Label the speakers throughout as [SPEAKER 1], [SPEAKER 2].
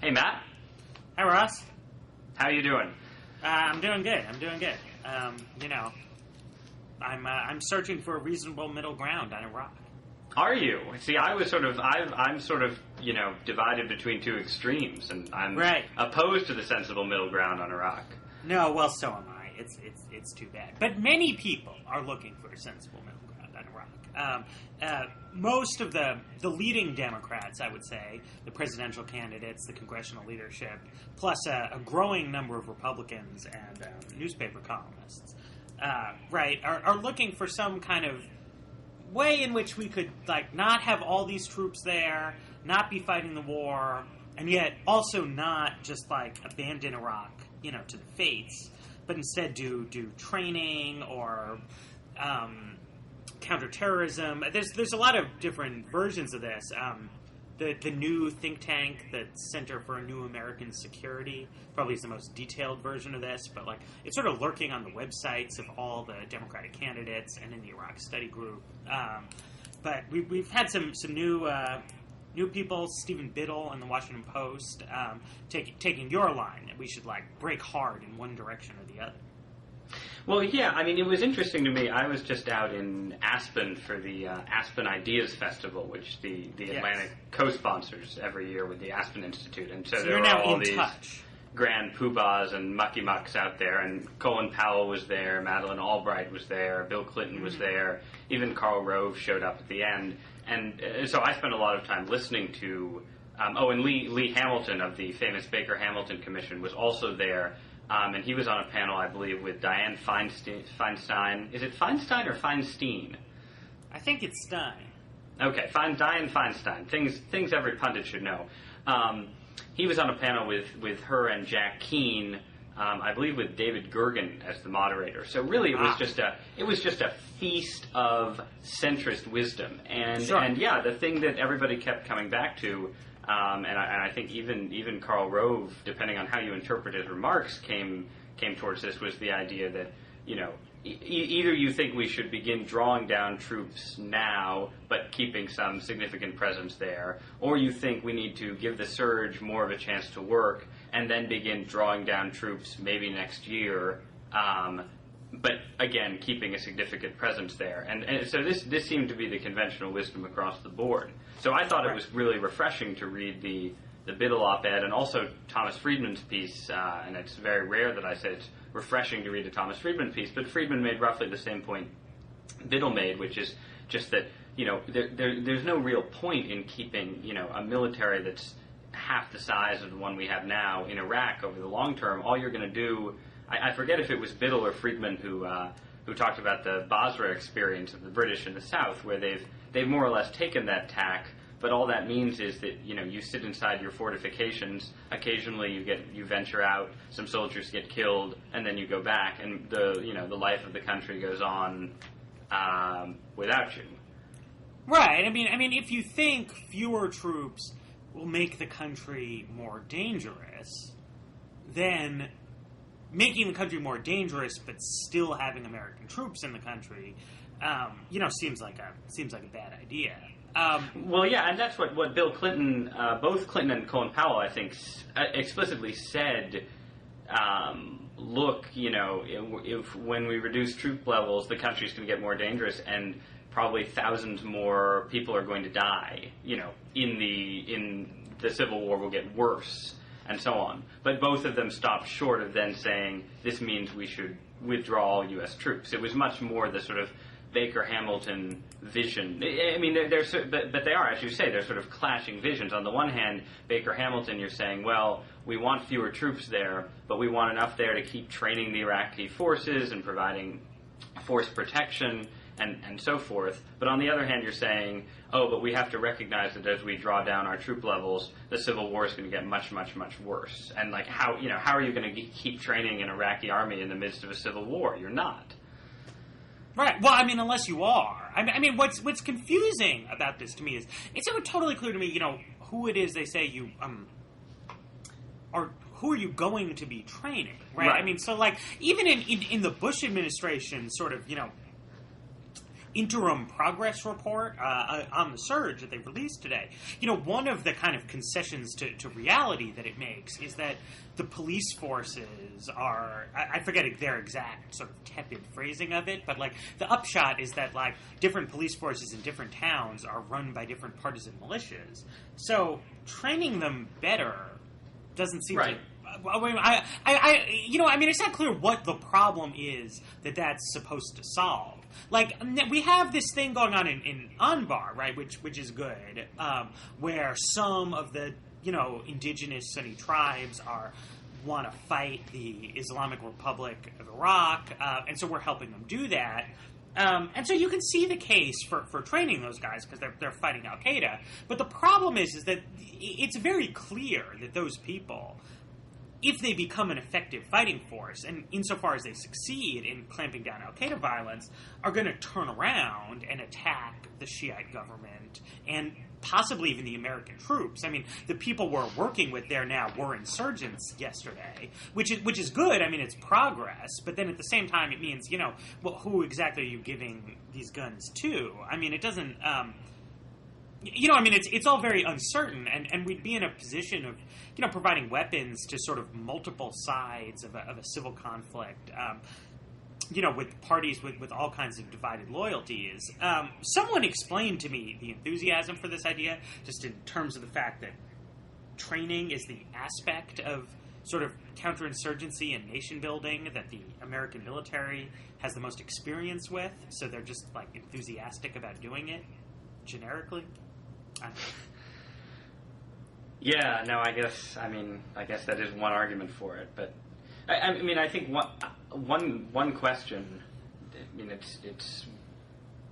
[SPEAKER 1] Hey, Matt.
[SPEAKER 2] Hi, Ross.
[SPEAKER 1] How you doing?
[SPEAKER 2] I'm doing good. I'm searching for a reasonable middle ground on Iraq.
[SPEAKER 1] Are you? See, I'm sort of, divided between two extremes, and I'm opposed to the sensible middle ground on Iraq.
[SPEAKER 2] No, well, so am I. It's too bad. But many people are looking for a sensible middle ground on Iraq. Most of the leading Democrats, I would say, the presidential candidates, the congressional leadership, plus a growing number of Republicans and newspaper columnists, are looking for some kind of way in which we could not have all these troops there, not be fighting the war, and yet also not just abandon Iraq, to the fates, but instead do training or counterterrorism. There's a lot of different versions of this. The new think tank, the Center for a New American Security, probably is the most detailed version of this, but it's sort of lurking on the websites of all the Democratic candidates and in the Iraq Study Group. But we've had some new people, Stephen Biddle in the Washington Post, taking your line that we should break hard in one direction or the other.
[SPEAKER 1] Well, yeah, I mean, it was interesting to me. I was just out in Aspen for the Aspen Ideas Festival, which the Atlantic co-sponsors every year with the Aspen Institute. And so there were all these grand poobahs and mucky mucks out there, and Colin Powell was there, Madeleine Albright was there, Bill Clinton was there, even Karl Rove showed up at the end. And so I spent a lot of time listening to, and Lee Hamilton of the famous Baker Hamilton Commission was also there. And he was on a panel, I believe, with Dianne Feinstein. Is it Feinstein or Feinstein?
[SPEAKER 2] I think it's Stein.
[SPEAKER 1] Okay, Dianne Feinstein. Things every pundit should know. He was on a panel with her and Jack Keane, I believe, with David Gergen as the moderator. So really, it was just a feast of centrist wisdom. And yeah, the thing that everybody kept coming back to. And I think even Karl Rove, depending on how you interpret his remarks, came towards this, was the idea that, either you think we should begin drawing down troops now, but keeping some significant presence there, or you think we need to give the surge more of a chance to work, and then begin drawing down troops maybe next year, but again, keeping a significant presence there. And so this seemed to be the conventional wisdom across the board. So I thought it was really refreshing to read the Biddle op-ed and also Thomas Friedman's piece, and it's very rare that I say it's refreshing to read a Thomas Friedman piece, but Friedman made roughly the same point Biddle made, which is just that, there's no real point in keeping, a military that's half the size of the one we have now in Iraq over the long term. All you're going to do, I forget if it was Biddle or Friedman who talked about the Basra experience of the British in the South, where they've more or less taken that tack, but all that means is that you sit inside your fortifications. Occasionally you venture out, some soldiers get killed, and then you go back, and the life of the country goes on without you.
[SPEAKER 2] Right. I mean, if you think fewer troops will make the country more dangerous, then making the country more dangerous, but still having American troops in the country, seems like a bad idea.
[SPEAKER 1] Well, yeah, and that's what Bill Clinton, both Clinton and Colin Powell, I think, explicitly said. Look, if when we reduce troop levels, the country's going to get more dangerous, and probably thousands more people are going to die. In the Civil War will get worse, and so on. But both of them stopped short of then saying this means we should withdraw all U.S. troops. It was much more the sort of Baker Hamilton vision. I mean, but they are, as you say, they're sort of clashing visions. On the one hand, Baker Hamilton, you're saying, well, we want fewer troops there, but we want enough there to keep training the Iraqi forces and providing force protection and so forth. But on the other hand, you're saying, oh, but we have to recognize that as we draw down our troop levels, the Civil War is going to get much, much, much worse. And how are you going to keep training an Iraqi army in the midst of a civil war? You're not.
[SPEAKER 2] Right. Well, I mean, unless you are. I mean, what's confusing about this to me is it's not totally clear to me, who it is they say you or who are you going to be training, right? I mean, so even in the Bush administration, sort of, interim progress report on the surge that they released today, one of the kind of concessions to reality that it makes is that the police forces are, I forget their exact sort of tepid phrasing of it, but, like, the upshot is that, like, different police forces in different towns are run by different partisan militias. So training them better doesn't seem
[SPEAKER 1] right.
[SPEAKER 2] to... it's not clear what the problem is that's supposed to solve. Like, we have this thing going on in Anbar, right, which is good, where some of the, indigenous Sunni tribes want to fight the Islamic Republic of Iraq, and so we're helping them do that. And so you can see the case for training those guys because they're fighting Al-Qaeda. But the problem is that it's very clear that those people, if they become an effective fighting force, and insofar as they succeed in clamping down Al-Qaeda violence, are going to turn around and attack the Shiite government and possibly even the American troops. I mean, the people we're working with there now were insurgents yesterday, which is good. I mean, it's progress, but then at the same time it means, who exactly are you giving these guns to? I mean, it doesn't... it's all very uncertain, and we'd be in a position of, providing weapons to sort of multiple sides of a civil conflict, with parties with all kinds of divided loyalties. Someone explained to me the enthusiasm for this idea, just in terms of the fact that training is the aspect of sort of counterinsurgency and nation building that the American military has the most experience with, so they're just, like, enthusiastic about doing it, generically.
[SPEAKER 1] Yeah, no, I guess that is one argument for it, but I think one question. I mean, it's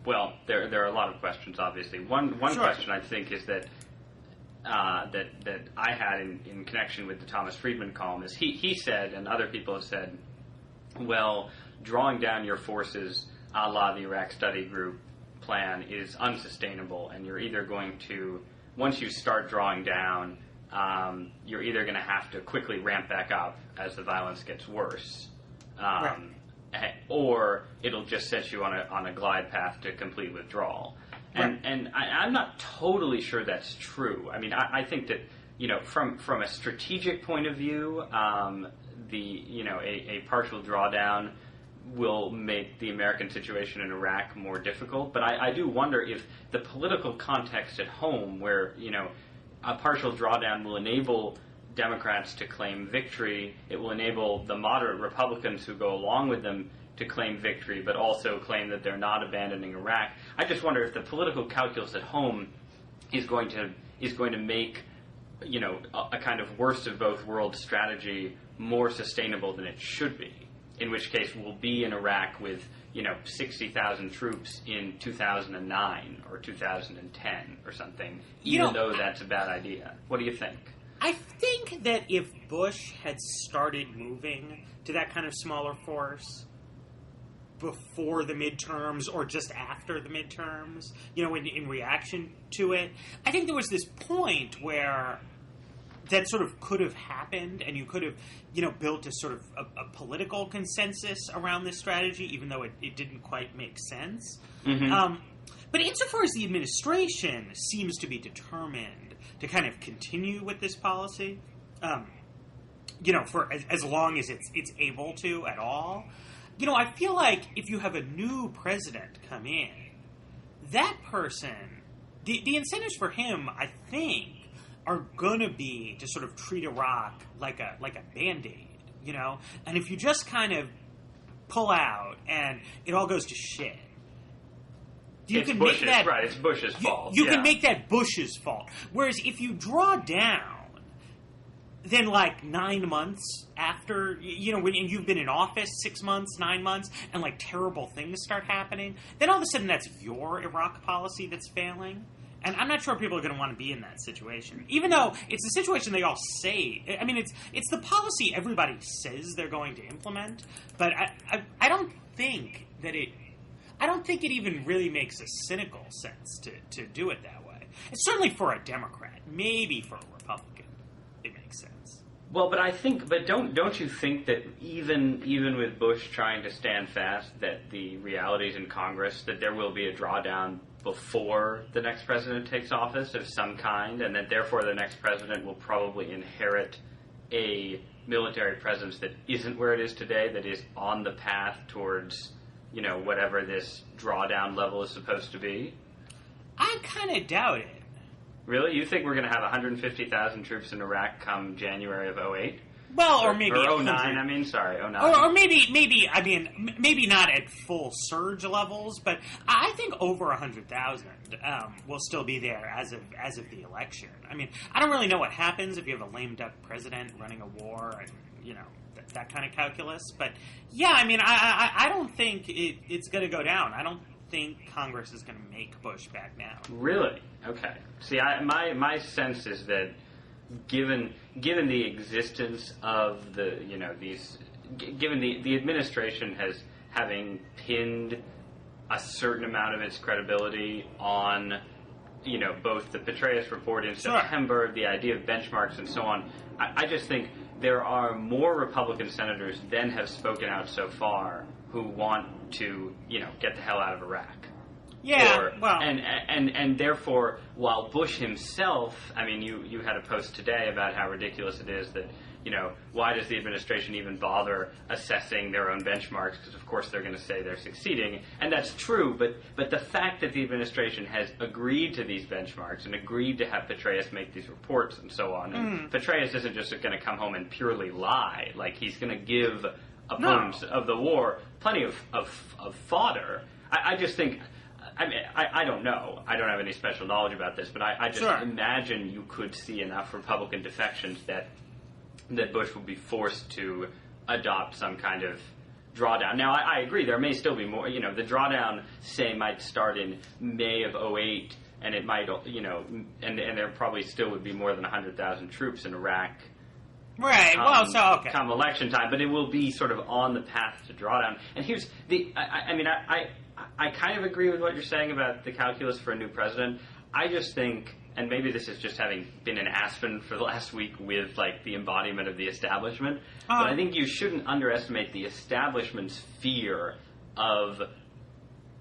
[SPEAKER 1] well, there are a lot of questions, obviously. One
[SPEAKER 2] Sure.
[SPEAKER 1] question I think is that I had in connection with the Thomas Friedman column is he said, and other people have said, well, drawing down your forces, a la the Iraq Study Group plan, is unsustainable, and you're either going to, once you start drawing down, you're either going to have to quickly ramp back up as the violence gets worse,
[SPEAKER 2] Right.
[SPEAKER 1] or it'll just set you on a glide path to complete withdrawal.
[SPEAKER 2] Right.
[SPEAKER 1] And I'm not totally sure that's true. I mean, I think that, from a strategic point of view, a partial drawdown will make the American situation in Iraq more difficult. But I do wonder if the political context at home, where, a partial drawdown will enable Democrats to claim victory, it will enable the moderate Republicans who go along with them to claim victory, but also claim that they're not abandoning Iraq. I just wonder if the political calculus at home is going to make, a kind of worst of both worlds strategy more sustainable than it should be. In which case, we'll be in Iraq with, 60,000 troops in 2009 or 2010 or something, even though that's a bad idea. What do you think?
[SPEAKER 2] I think that if Bush had started moving to that kind of smaller force before the midterms or just after the midterms, in reaction to it, I think there was this point where that sort of could have happened, and you could have, built a sort of a political consensus around this strategy, even though it didn't quite make sense.
[SPEAKER 1] Mm-hmm.
[SPEAKER 2] But insofar as the administration seems to be determined to kind of continue with this policy, for as long as it's able to at all, I feel like if you have a new president come in, that person, the incentives for him, I think, are going to be to sort of treat Iraq like a Band-Aid, And if you just kind of pull out and it all goes to shit,
[SPEAKER 1] It's Bush's fault.
[SPEAKER 2] You can make that Bush's fault. Whereas if you draw down, then 9 months after, when you've been in office 6 months, 9 months, and terrible things start happening, then all of a sudden that's your Iraq policy that's failing. And I'm not sure people are going to want to be in that situation, even though it's the situation they all say. I mean, it's the policy everybody says they're going to implement, but I don't think that I don't think it even really makes a cynical sense to do it that way. It's certainly for a Democrat, maybe for a Republican, it makes sense.
[SPEAKER 1] Well, but don't you think that even with Bush trying to stand fast, that the realities in Congress, that there will be a drawdown before the next president takes office of some kind, and that therefore the next president will probably inherit a military presence that isn't where it is today, that is on the path towards, whatever this drawdown level is supposed to be?
[SPEAKER 2] I kind of doubt it.
[SPEAKER 1] Really? You think we're going to have 150,000 troops in Iraq come January of 08?
[SPEAKER 2] Well, or maybe...
[SPEAKER 1] Or 09, sorry, 09.
[SPEAKER 2] Or maybe not at full surge levels, but I think over 100,000 will still be there as of the election. I mean, I don't really know what happens if you have a lame duck president running a war and, that kind of calculus. But, yeah, I mean, I don't think it's going to go down. I don't think Congress is going to make Bush back now.
[SPEAKER 1] Really? Okay. See, my sense is that given the existence of given the administration having pinned a certain amount of its credibility on, both the Petraeus report in September, the idea of benchmarks and so on, I just think there are more Republican senators than have spoken out so far who want to, get the hell out of Iraq.
[SPEAKER 2] Yeah,
[SPEAKER 1] and therefore, while Bush himself, I mean, you had a post today about how ridiculous it is that, why does the administration even bother assessing their own benchmarks? Because, of course, they're going to say they're succeeding. And that's true, but the fact that the administration has agreed to these benchmarks and agreed to have Petraeus make these reports and so on, and Petraeus isn't just going to come home and purely lie. Like, he's going to give opponents of the war plenty of fodder. I just think... I mean, I don't know. I don't have any special knowledge about this, but I just imagine you could see enough Republican defections that Bush would be forced to adopt some kind of drawdown. Now, I agree. There may still be more. The drawdown, say, might start in May of 08, and it might, and there probably still would be more than 100,000 troops in Iraq.
[SPEAKER 2] Right.
[SPEAKER 1] Come election time, but it will be sort of on the path to drawdown. And here's I kind of agree with what you're saying about the calculus for a new president. I just think, and maybe this is just having been in Aspen for the last week with, the embodiment of the establishment, but I think you shouldn't underestimate the establishment's fear of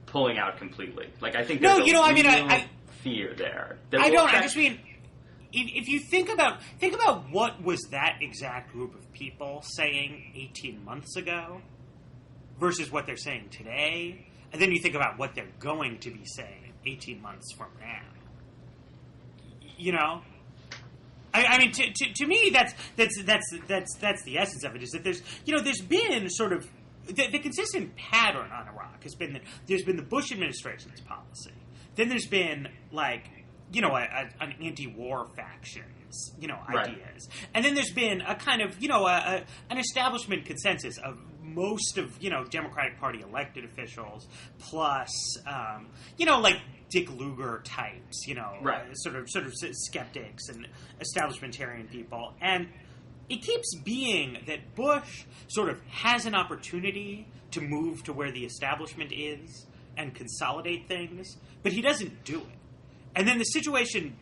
[SPEAKER 1] pulling out completely. I think there's a fear there.
[SPEAKER 2] I just mean... If you think about what was that exact group of people saying 18 months ago versus what they're saying today, and then you think about what they're going to be saying 18 months from now. I mean, to me, that's the essence of it. Is that there's been sort of the consistent pattern on Iraq has been that there's been the Bush administration's policy, then there's been an anti-war factions, ideas. And then there's been a kind of, an establishment consensus of most of, Democratic Party elected officials, plus, Dick Lugar types, sort of skeptics and establishmentarian people. And it keeps being that Bush sort of has an opportunity to move to where the establishment is and consolidate things, but he doesn't do it. And then the situation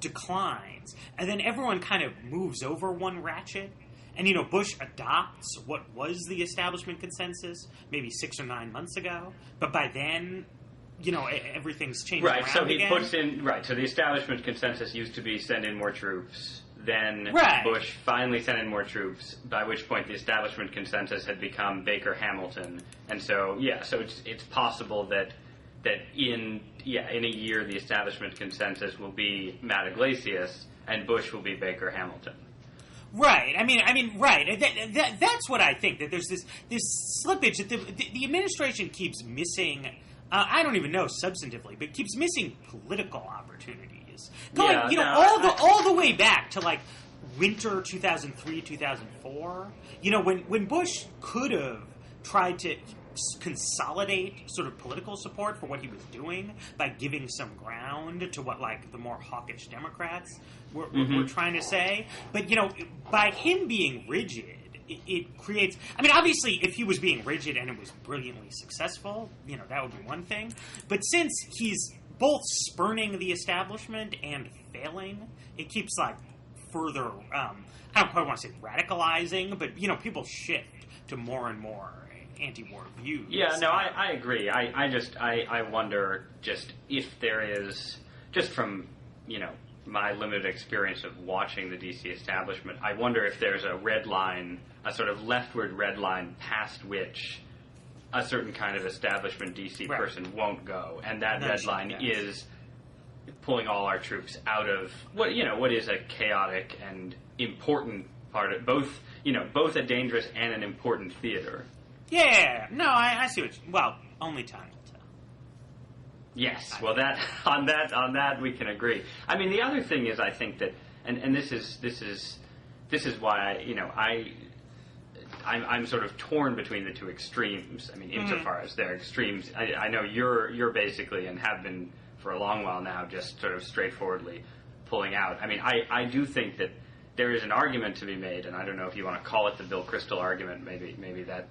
[SPEAKER 2] declines, and then everyone kind of moves over one ratchet. And, Bush adopts what was the establishment consensus maybe 6 or 9 months ago. But by then, everything's changed around again.
[SPEAKER 1] Right, so he puts in... Right, so the establishment consensus used to be send in more troops. Then Bush finally sent in more troops, by which point the establishment consensus had become Baker-Hamilton. And so, so it's possible that in a year the establishment consensus will be Matt Yglesias and Bush will be Baker-Hamilton.
[SPEAKER 2] Right. I mean, right. That's what I think. That there's this slippage that the administration keeps missing. I don't even know substantively, but keeps missing political opportunities. Going, all the way back to winter 2003, 2004. When Bush could have tried to consolidate sort of political support for what he was doing by giving some ground to what the more hawkish Democrats were trying to say. But by him being rigid, it creates... I mean, obviously, if he was being rigid and it was brilliantly successful, that would be one thing. But since he's both spurning the establishment and failing, it keeps further, I don't quite want to say radicalizing, but, people shift to more and more anti-war views.
[SPEAKER 1] Yeah, no, I agree. I wonder just if there is, just from, my limited experience of watching the DC establishment, I wonder if there's a red line, a sort of leftward red line past which a certain kind of establishment DC person won't go, and that red line is pulling all our troops out of what is a chaotic and important part of both a dangerous and an important theater.
[SPEAKER 2] Yeah, no, I see only time will tell.
[SPEAKER 1] Yes, well, on that we can agree. I mean, the other thing is, I think that, and this is why I'm sort of torn between the two extremes. I mean, insofar as they're extremes, I know you're basically, and have been for a long while now, just sort of straightforwardly pulling out. I mean, I do think that there is an argument to be made, and I don't know if you want to call it the Bill Kristol argument. Maybe that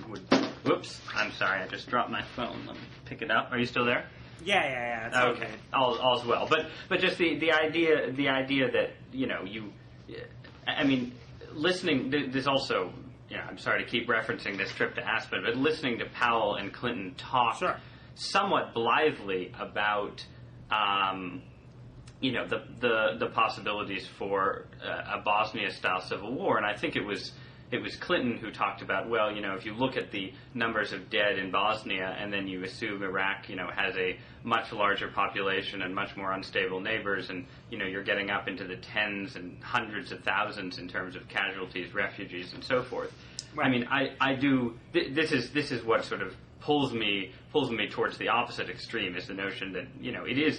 [SPEAKER 1] would. Whoops! I'm sorry, I just dropped my phone. Let me pick it up. Are you still there?
[SPEAKER 2] Yeah.
[SPEAKER 1] Okay, all's well. But just the idea that I mean, listening. This also. I'm sorry to keep referencing this trip to Aspen, but listening to Powell and Clinton talk somewhat blithely about. The possibilities for a Bosnia-style civil war, and I think it was Clinton who talked about, if you look at the numbers of dead in Bosnia, and then you assume Iraq, has a much larger population and much more unstable neighbors, and you're getting up into the tens and hundreds of thousands in terms of casualties, refugees, and so forth. Right. I mean, I do. This is what sort of pulls me towards the opposite extreme, is the notion that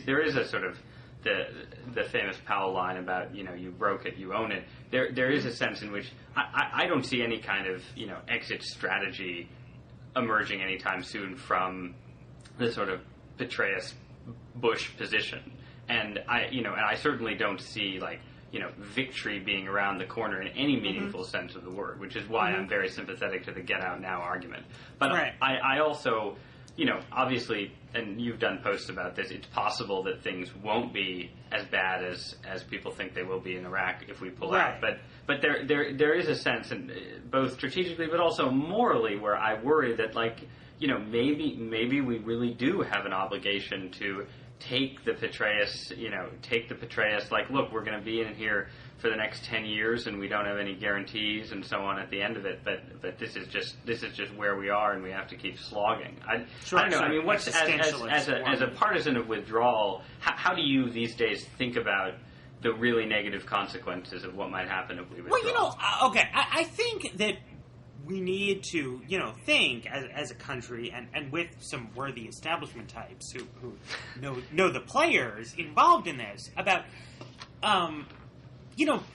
[SPEAKER 1] there is a sort of the famous Powell line about you broke it, you own it. There is a sense in which I don't see any kind of exit strategy emerging anytime soon from the sort of Petraeus Bush position, and I certainly don't see victory being around the corner in any meaningful sense of the word, which is why I'm very sympathetic to the get out now argument. But I also. Obviously, and you've done posts about this, it's possible that things won't be as bad as people think they will be in Iraq if we pull out. But there is a sense, and both strategically but also morally, where I worry that maybe we really do have an obligation to take the Petraeus, look, we're going to be in here for the next 10 years, and we don't have any guarantees and so on at the end of it. But this is just where we are, and we have to keep slogging. I don't know. I mean, what's as a partisan of withdrawal? How do you these days think about the really negative consequences of what might happen if we withdraw?
[SPEAKER 2] Well, I think that we need to, think as a country, and with some worthy establishment types who know the players involved in this, about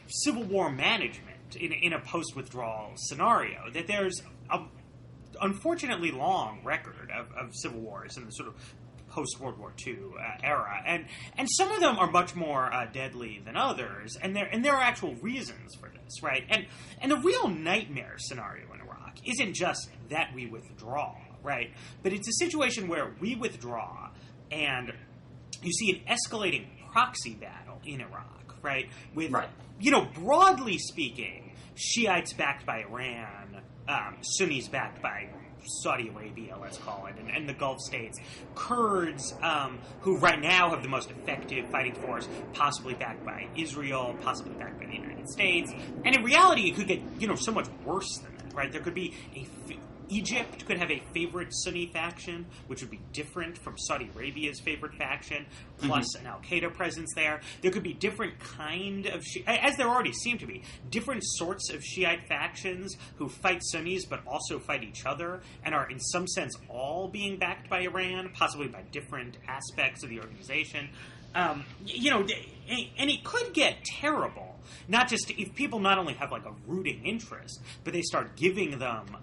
[SPEAKER 2] civil war management in a post-withdrawal scenario. That there's a unfortunately long record of civil wars in the sort of post-World War II era, and some of them are much more deadly than others, and there are actual reasons for this, right? And the real nightmare scenario in Iraq isn't just that we withdraw, right? But it's a situation where we withdraw, and you see an escalating proxy battle in Iraq, right? With, broadly speaking, Shiites backed by Iran, Sunnis backed by Saudi Arabia, let's call it, and the Gulf states, Kurds, who right now have the most effective fighting force, possibly backed by Israel, possibly backed by the United States, and in reality, it could get, so much worse than that, right? There could be Egypt could have a favorite Sunni faction, which would be different from Saudi Arabia's favorite faction, plus an Al-Qaeda presence there. There could be different kind of, as there already seem to be, different sorts of Shiite factions who fight Sunnis but also fight each other and are in some sense all being backed by Iran, possibly by different aspects of the organization. And it could get terrible, not just if people not only have like a rooting interest, but they start giving them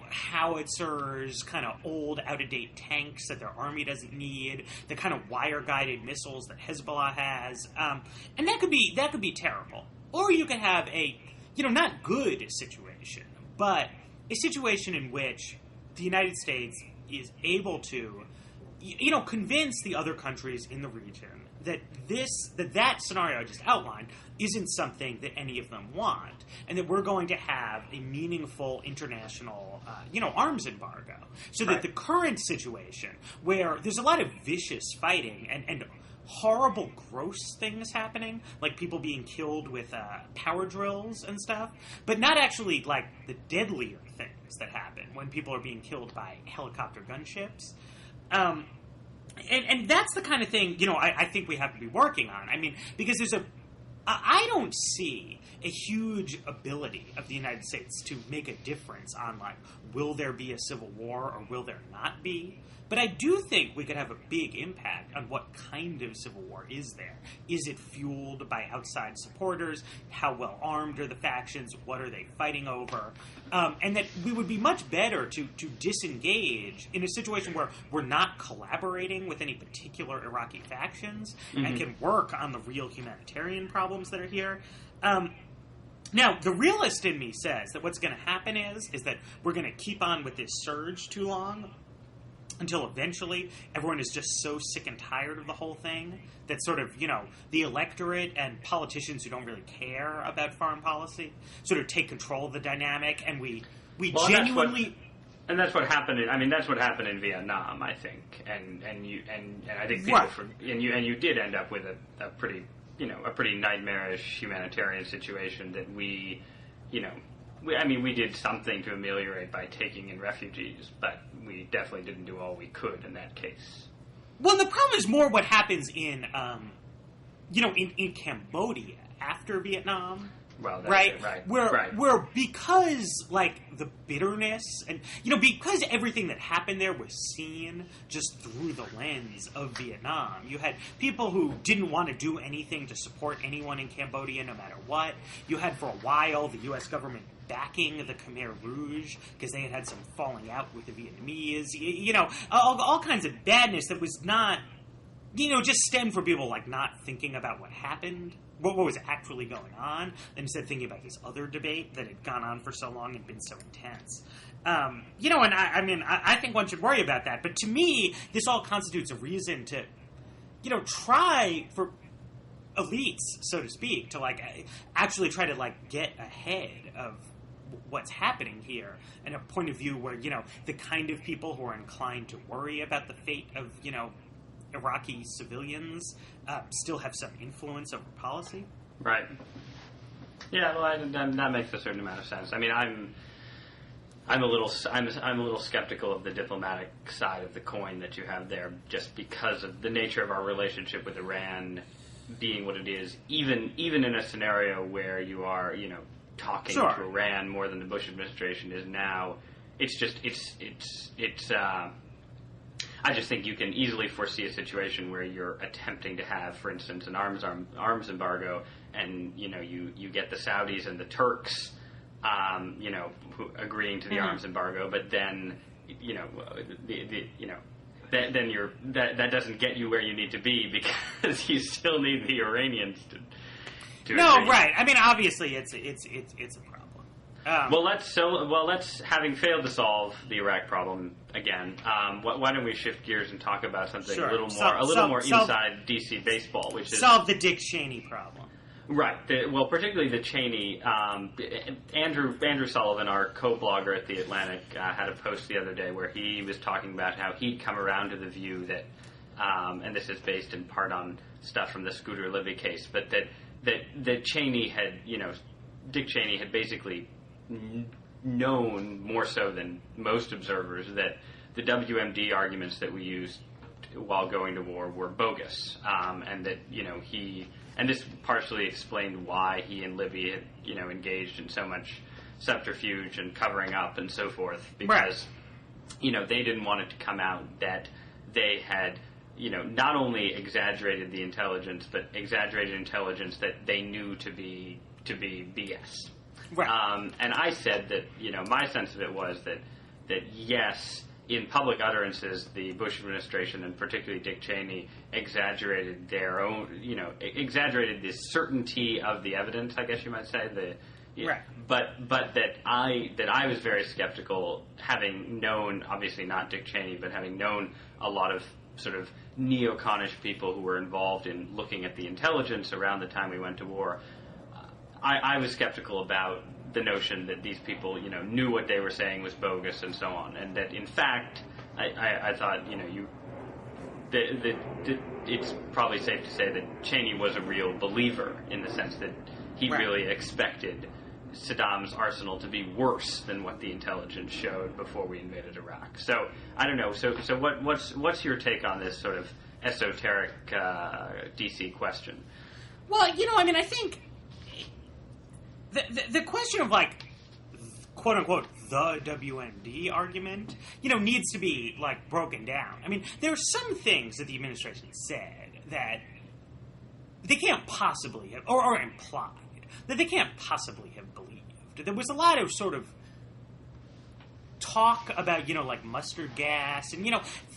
[SPEAKER 2] howitzers, kind of old, out-of-date tanks that their army doesn't need, the kind of wire-guided missiles that Hezbollah has, and that could be terrible. Or you could have a, not good situation, but a situation in which the United States is able to, convince the other countries in the region that scenario I just outlined isn't something that any of them want, and that we're going to have a meaningful international, arms embargo. So that the current situation, where there's a lot of vicious fighting and horrible, gross things happening, like people being killed with power drills and stuff, but not actually like the deadlier things that happen when people are being killed by helicopter gunships. And that's the kind of thing, I think we have to be working on. I mean, because I don't see a huge ability of the United States to make a difference on, like, will there be a civil war or will there not be? But I do think we could have a big impact on what kind of civil war is there. Is it fueled by outside supporters? How well armed are the factions? What are they fighting over? And that we would be much better to disengage in a situation where we're not collaborating with any particular Iraqi factions and can work on the real humanitarian problems that are here. Now, the realist in me says that what's going to happen is that we're going to keep on with this surge too long, until eventually everyone is just so sick and tired of the whole thing that sort of, the electorate and politicians who don't really care about foreign policy sort of take control of the dynamic, and we genuinely...
[SPEAKER 1] That's what happened. That's what happened in Vietnam, I think, and I think people you did end up with a pretty nightmarish humanitarian situation that we did something to ameliorate by taking in refugees, but we definitely didn't do all we could in that case.
[SPEAKER 2] Well, the problem is more what happens in Cambodia after Vietnam.
[SPEAKER 1] Well, that's
[SPEAKER 2] right?
[SPEAKER 1] It, right.
[SPEAKER 2] Where because, like, the bitterness and, because everything that happened there was seen just through the lens of Vietnam. You had people who didn't want to do anything to support anyone in Cambodia no matter what. You had, for a while, the U.S. government backing the Khmer Rouge because they had some falling out with the Vietnamese. All kinds of badness that was not, just stemmed from people, like, not thinking about what happened. What was actually going on, and instead thinking about this other debate that had gone on for so long and been so intense. And I think one should worry about that. But to me, this all constitutes a reason to, try for elites, so to speak, to, like, actually try to, like, get ahead of what's happening here and a point of view where, the kind of people who are inclined to worry about the fate of, Iraqi civilians still have some influence over policy.
[SPEAKER 1] Right. Yeah, well, that makes a certain amount of sense. I mean, I'm a little skeptical of the diplomatic side of the coin that you have there, just because of the nature of our relationship with Iran being what it is. Even in a scenario where you are, talking to Iran more than the Bush administration is now, I just think you can easily foresee a situation where you're attempting to have, for instance, an arms embargo, and you get the Saudis and the Turks, who agreeing to the arms embargo, but then that doesn't get you where you need to be because you still need the Iranians to
[SPEAKER 2] no,
[SPEAKER 1] agree.
[SPEAKER 2] Right. I mean, obviously, it's a problem.
[SPEAKER 1] Let's having failed to solve the Iraq problem again. Why don't we shift gears and talk about something a little more inside DC baseball, which is
[SPEAKER 2] solve the Dick Cheney problem.
[SPEAKER 1] Right. Particularly the Cheney. Andrew Sullivan, our co-blogger at The Atlantic, had a post the other day where he was talking about how he'd come around to the view that, and this is based in part on stuff from the Scooter Libby case, but that Cheney had, Dick Cheney had basically known more so than most observers that the WMD arguments that we used while going to war were bogus, and that and this partially explained why he and Libby had engaged in so much subterfuge and covering up and so forth, because they didn't want it to come out that they had not only exaggerated the intelligence, but exaggerated intelligence that they knew to be BS. Right. And I said that, my sense of it was that yes, in public utterances, the Bush administration, and particularly Dick Cheney, exaggerated their own, exaggerated the certainty of the evidence, I guess you might say. Right. But that I was very skeptical, having known, obviously not Dick Cheney, but having known a lot of sort of neoconish people who were involved in looking at the intelligence around the time we went to war, I was skeptical about the notion that these people, knew what they were saying was bogus and so on, and that in fact, I thought, it's probably safe to say that Cheney was a real believer in the sense that he really expected Saddam's arsenal to be worse than what the intelligence showed before we invaded Iraq. So I don't know. So what's your take on this sort of esoteric DC question?
[SPEAKER 2] Well, I think the question of quote unquote the WMD argument, needs to be broken down. I mean, there are some things that the administration said that they can't possibly have, or implied that they can't possibly have believed. There was a lot of sort of talk about, mustard gas and,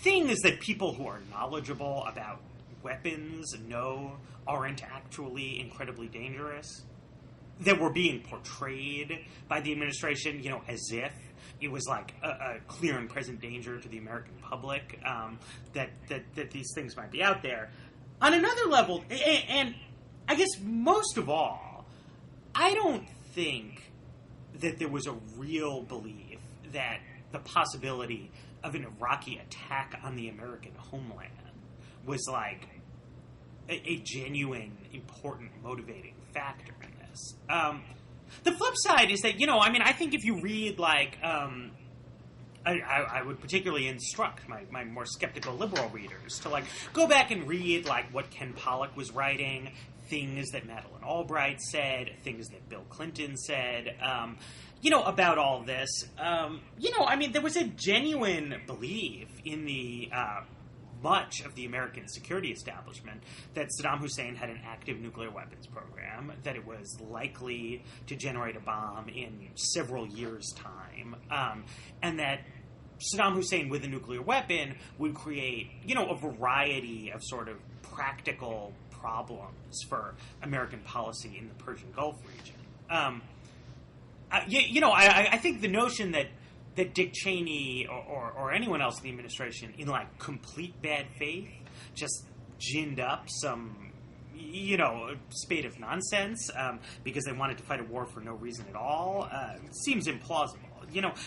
[SPEAKER 2] things that people who are knowledgeable about weapons know aren't actually incredibly dangerous, that were being portrayed by the administration, as if it was a clear and present danger to the American public, that these things might be out there. On another level, and I guess most of all, I don't think that there was a real belief that the possibility of an Iraqi attack on the American homeland was a genuine, important, motivating factor in this. The flip side is that, I think if you read, I would particularly instruct my more skeptical liberal readers to, go back and read, what Ken Pollock was writing, things that Madeleine Albright said, things that Bill Clinton said, about all this. There was a genuine belief in the much of the American security establishment that Saddam Hussein had an active nuclear weapons program, that it was likely to generate a bomb in several years' time, and that Saddam Hussein with a nuclear weapon would create, a variety of sort of practical problems for American policy in the Persian Gulf region. I think the notion that Dick Cheney or anyone else in the administration, in complete bad faith, just ginned up some, spate of nonsense because they wanted to fight a war for no reason at all, seems implausible.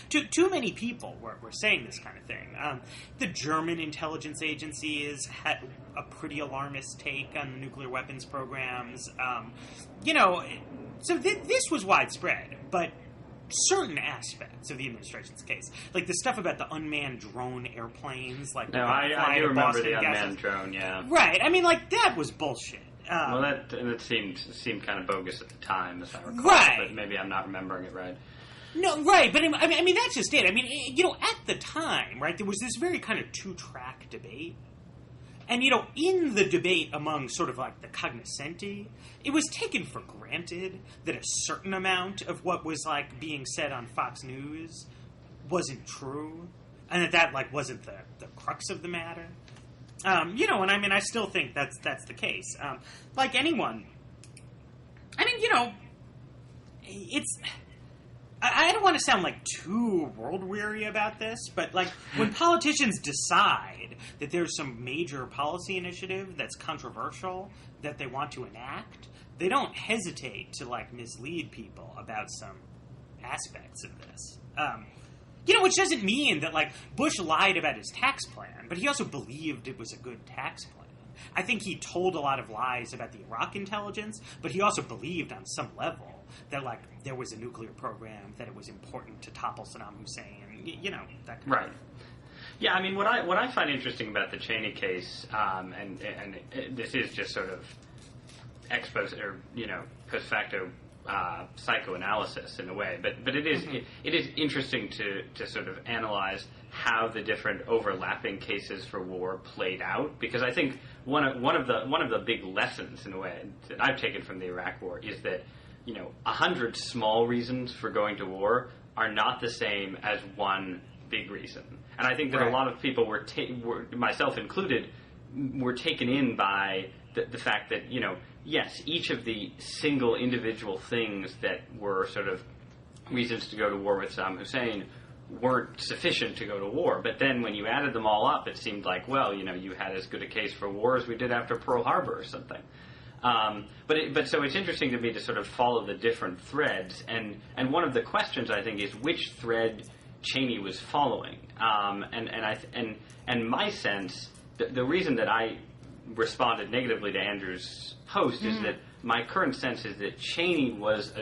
[SPEAKER 2] Too many people were saying this kind of thing. The German intelligence agencies had a pretty alarmist take on the nuclear weapons programs. So this was widespread, but certain aspects of the administration's case, like the stuff about the unmanned drone airplanes,
[SPEAKER 1] I do remember the unmanned drone, yeah.
[SPEAKER 2] Right, that was bullshit.
[SPEAKER 1] Well, that seemed kind of bogus at the time, as I recall.
[SPEAKER 2] Right.
[SPEAKER 1] But maybe I'm not remembering it right.
[SPEAKER 2] No, right, but that's just it. At the time, right, there was this very kind of two-track debate. And, in the debate among sort of the cognoscenti, it was taken for granted that a certain amount of what was, being said on Fox News wasn't true, and that wasn't the crux of the matter. I still think that's the case. Like anyone, it's... I don't want to sound too world-weary about this, but when politicians decide that there's some major policy initiative that's controversial that they want to enact, they don't hesitate to mislead people about some aspects of this. Which doesn't mean that Bush lied about his tax plan, but he also believed it was a good tax plan. I think he told a lot of lies about the Iraq intelligence, but he also believed on some level that there was a nuclear program, that it was important to topple Saddam Hussein, that kind
[SPEAKER 1] of thing. Yeah, what I find interesting about the Cheney case, and this is just sort of post facto psychoanalysis in a way, but it is interesting to sort of analyze how the different overlapping cases for war played out, because I think one of the big lessons in a way that I've taken from the Iraq War is that 100 small reasons for going to war are not the same as one big reason. And I think that a lot of people were myself included, were taken in by the fact that, yes, each of the single individual things that were sort of reasons to go to war with Saddam Hussein weren't sufficient to go to war. But then when you added them all up, it seemed like, well, you had as good a case for war as we did after Pearl Harbor or something. But so it's interesting to me to sort of follow the different threads, and one of the questions I think is which thread Cheney was following, and my sense, the reason that I responded negatively to Andrew's post is that my current sense is that Cheney was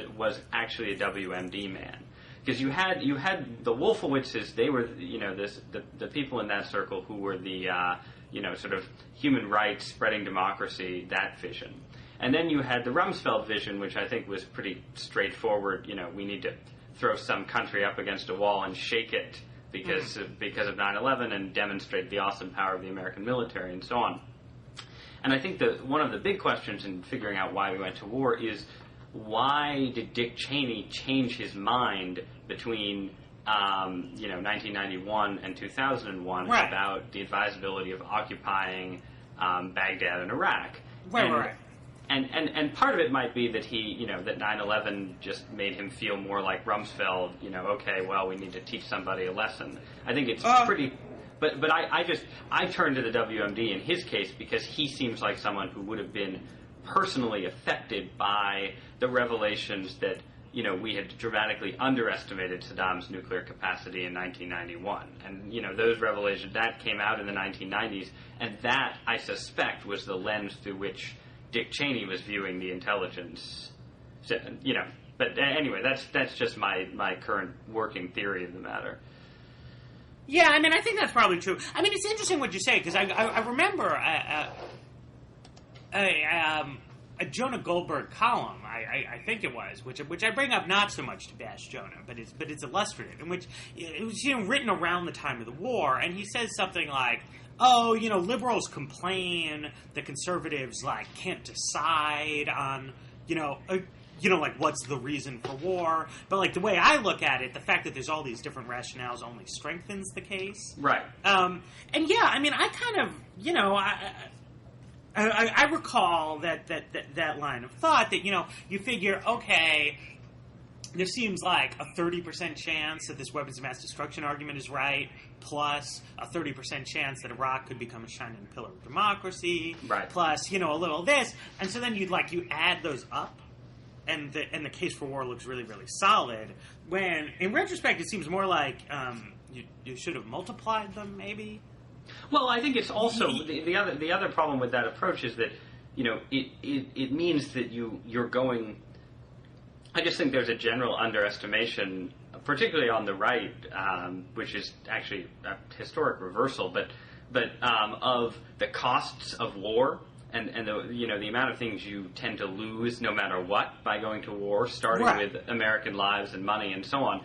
[SPEAKER 1] actually a WMD man, because you had the Wolfowitzes. They were the people in that circle who were the sort of human rights, spreading democracy, that vision. And then you had the Rumsfeld vision, which I think was pretty straightforward. We need to throw some country up against a wall and shake it because of 9/11 and demonstrate the awesome power of the American military and so on. And I think that one of the big questions in figuring out why we went to war is, why did Dick Cheney change his mind between 1991 and 2001 about the advisability of occupying Baghdad and Iraq?
[SPEAKER 2] Right.
[SPEAKER 1] And part of it might be that that 9/11 just made him feel more like Rumsfeld. Okay, well, we need to teach somebody a lesson. I think it's pretty. But I turn to the WMD in his case because he seems like someone who would have been personally affected by the revelations that we had dramatically underestimated Saddam's nuclear capacity in 1991, and those revelations that came out in the 1990s, and that I suspect was the lens through which Dick Cheney was viewing the intelligence. But anyway, that's just my current working theory of the matter.
[SPEAKER 2] Yeah, I mean, I think that's probably true. I mean, it's interesting what you say, because I remember a Jonah Goldberg column, I think it was, which I bring up not so much to bash Jonah, but it's illustrative, in which it was written around the time of the war, and he says something like, liberals complain that conservatives can't decide on what's the reason for war. But the way I look at it, the fact that there's all these different rationales only strengthens the case.
[SPEAKER 1] Right.
[SPEAKER 2] And yeah, I mean, I kind of, I recall that line of thought that, you figure, okay, there seems like a 30% chance that this weapons of mass destruction argument is right, plus a 30% chance that Iraq could become a shining pillar of democracy,
[SPEAKER 1] right,
[SPEAKER 2] plus, a little of this. And so then you add those up, and the case for war looks really, really solid, when, in retrospect, it seems more like you should have multiplied them, maybe?
[SPEAKER 1] Well, I think it's also the other problem with that approach is that it means that you're going. I just think there's a general underestimation, particularly on the right, which is actually a historic reversal, but of the costs of war and the amount of things you tend to lose no matter what by going to war, starting with American lives and money and so on.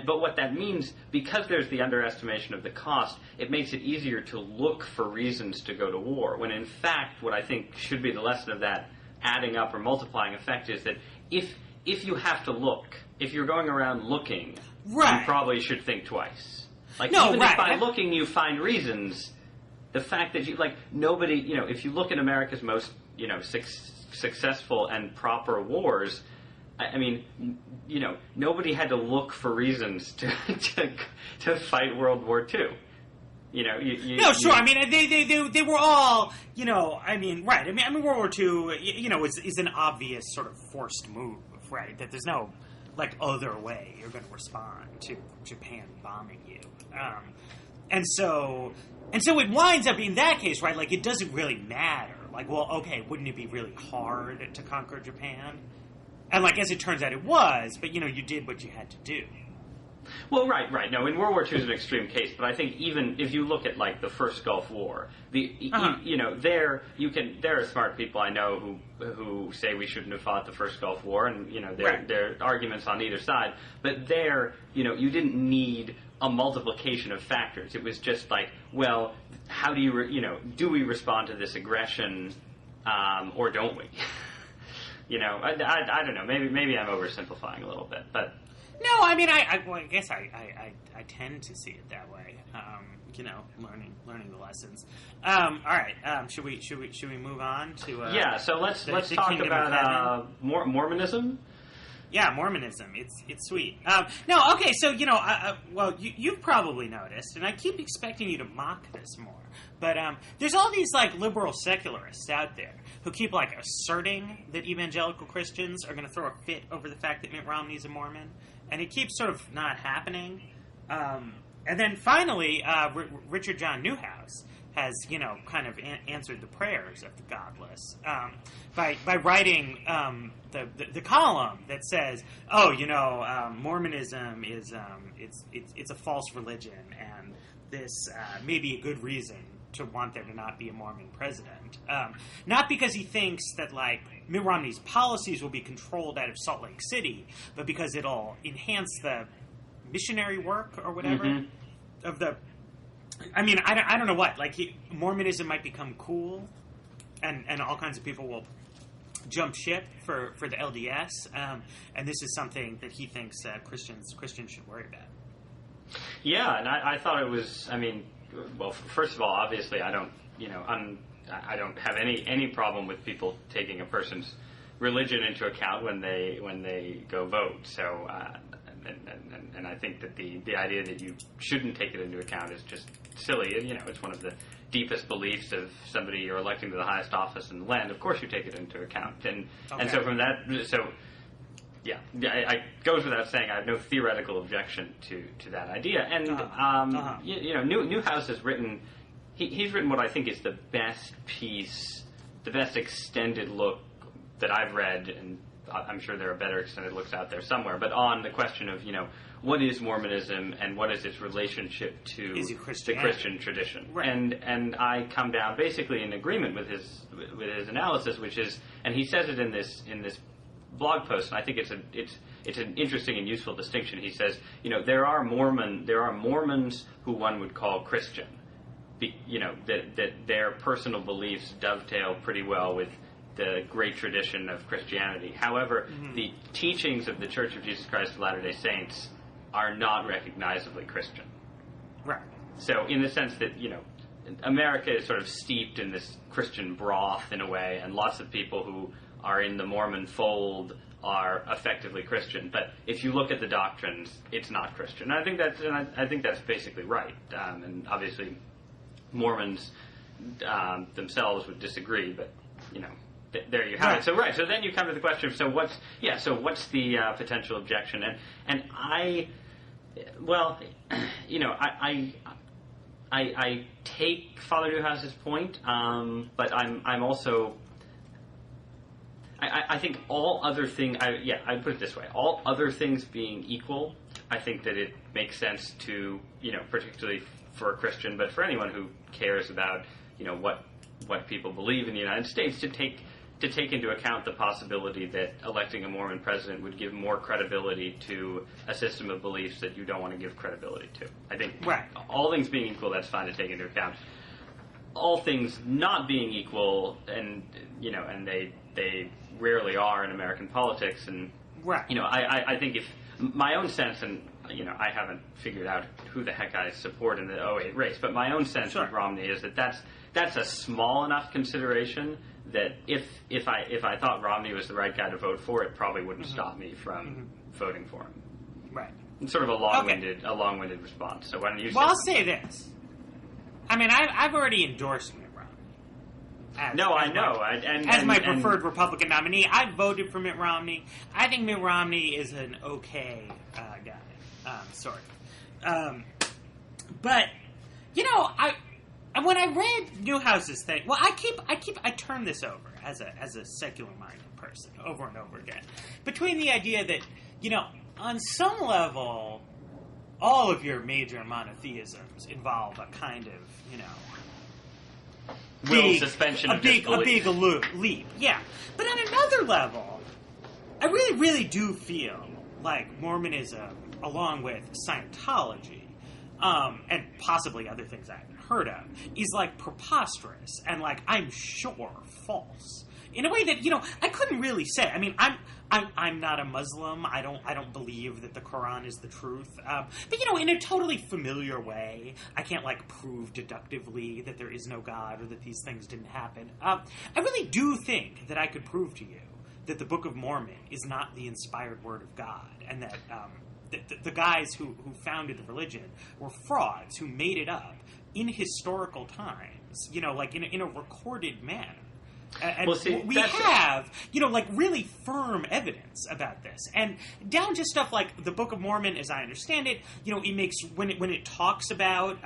[SPEAKER 1] But what that means, because there's the underestimation of the cost, it makes it easier to look for reasons to go to war. When in fact, what I think should be the lesson of that adding up or multiplying effect is that if you have to look, if you're going around looking, you probably should think twice. Even if by looking you find reasons, the fact that nobody, if you look at America's most, successful and proper wars, I mean, nobody had to look for reasons to fight World War II.
[SPEAKER 2] Sure. I mean, they were all, I mean, right. I mean, World War II, is an obvious sort of forced move, right? That there's no, other way you're going to respond to Japan bombing you. And so it winds up in that case, right? It doesn't really matter. Wouldn't it be really hard to conquer Japan? And as it turns out, it was. But you did what you had to do.
[SPEAKER 1] Well, right. No, in World War II is an extreme case, but I think even if you look at the first Gulf War, there are smart people I know who say we shouldn't have fought the first Gulf War, and there are arguments on either side. But there, you didn't need a multiplication of factors. It was just how do you do we respond to this aggression, or don't we? I don't know. Maybe I'm oversimplifying a little bit, but.
[SPEAKER 2] No, I mean, I guess I tend to see it that way. Learning the lessons. All right, should we move on to?
[SPEAKER 1] So let's talk about Mormonism.
[SPEAKER 2] Yeah, Mormonism. It's sweet. No, okay, so, you've probably noticed, and I keep expecting you to mock this more, but there's all these, liberal secularists out there who keep, asserting that evangelical Christians are going to throw a fit over the fact that Mitt Romney's a Mormon, and it keeps sort of not happening. And then finally, Richard John Newhouse has, kind of answered the prayers of the godless by writing the column that says, Mormonism is it's a false religion, and this may be a good reason to want there to not be a Mormon president. Not because he thinks that Mitt Romney's policies will be controlled out of Salt Lake City, but because it'll enhance the missionary work or whatever of the. I mean, I don't know what. Mormonism might become cool, and all kinds of people will jump ship for the LDS, and this is something that he thinks Christians should worry about.
[SPEAKER 1] Yeah, and I thought it was. I mean, well, first of all, obviously, I don't. I don't have any problem with people taking a person's religion into account when they go vote. So. And I think that the idea that you shouldn't take it into account is just silly. It's one of the deepest beliefs of somebody you're electing to the highest office in the land. Of course you take it into account. And so from that, I goes without saying I have no theoretical objection to that idea. And, Newhouse has written, he's written what I think is the best piece, the best extended look that I've read, and I'm sure there are better extended looks out there somewhere, but on the question of, what is Mormonism and what is its relationship to the Christian tradition. Right. And I come down basically in agreement with his analysis, which is, and he says it in this blog post, and I think it's an interesting and useful distinction. He says, there are Mormons who one would call Christian, that their personal beliefs dovetail pretty well with the great tradition of Christianity. However, the teachings of the Church of Jesus Christ of Latter-day Saints are not recognizably Christian.
[SPEAKER 2] Right.
[SPEAKER 1] So in the sense that, America is sort of steeped in this Christian broth in a way, and lots of people who are in the Mormon fold are effectively Christian. But if you look at the doctrines, it's not Christian. And I think that's basically right. And obviously Mormons themselves would disagree, but, there you have it. So then you come to the question of what's the potential objection? And I take Father Newhouse's point, but I'm also I think all other things. I put it this way: all other things being equal, I think that it makes sense to particularly for a Christian, but for anyone who cares about what people believe in the United States, to take into account the possibility that electing a Mormon president would give more credibility to a system of beliefs that you don't want to give credibility to. I think all things being equal, that's fine to take into account. All things not being equal, and they rarely are in American politics, and I think if my own sense, and I haven't figured out who the heck I support in the 2008 race, but my own sense with Romney is that that's a small enough consideration that if I thought Romney was the right guy to vote for, it probably wouldn't stop me from voting for him.
[SPEAKER 2] Right.
[SPEAKER 1] It's sort of a long-winded response. So why don't you?
[SPEAKER 2] Well, I'll say this. I mean, I've already endorsed Mitt Romney. I know. As my preferred Republican nominee, I voted for Mitt Romney. I think Mitt Romney is an okay guy, sort of. But when I read Newhouse's thing, well, I turn this over as a secular-minded person over and over again. Between the idea that, on some level, all of your major monotheisms involve a kind of,
[SPEAKER 1] suspension of disbelief.
[SPEAKER 2] A big leap, yeah. But on another level, I really, really do feel like Mormonism, along with Scientology, and possibly other things I haven't heard of, is preposterous and I'm sure false in a way that I couldn't really say. I mean, I'm not a Muslim. I don't believe that the Quran is the truth. But in a totally familiar way, I can't prove deductively that there is no God or that these things didn't happen. I really do think that I could prove to you that the Book of Mormon is not the inspired word of God, and that the guys who founded the religion were frauds who made it up in historical times, like in a recorded manner. And we have, really firm evidence about this. And down to stuff like the Book of Mormon, as I understand it, it makes, when it talks about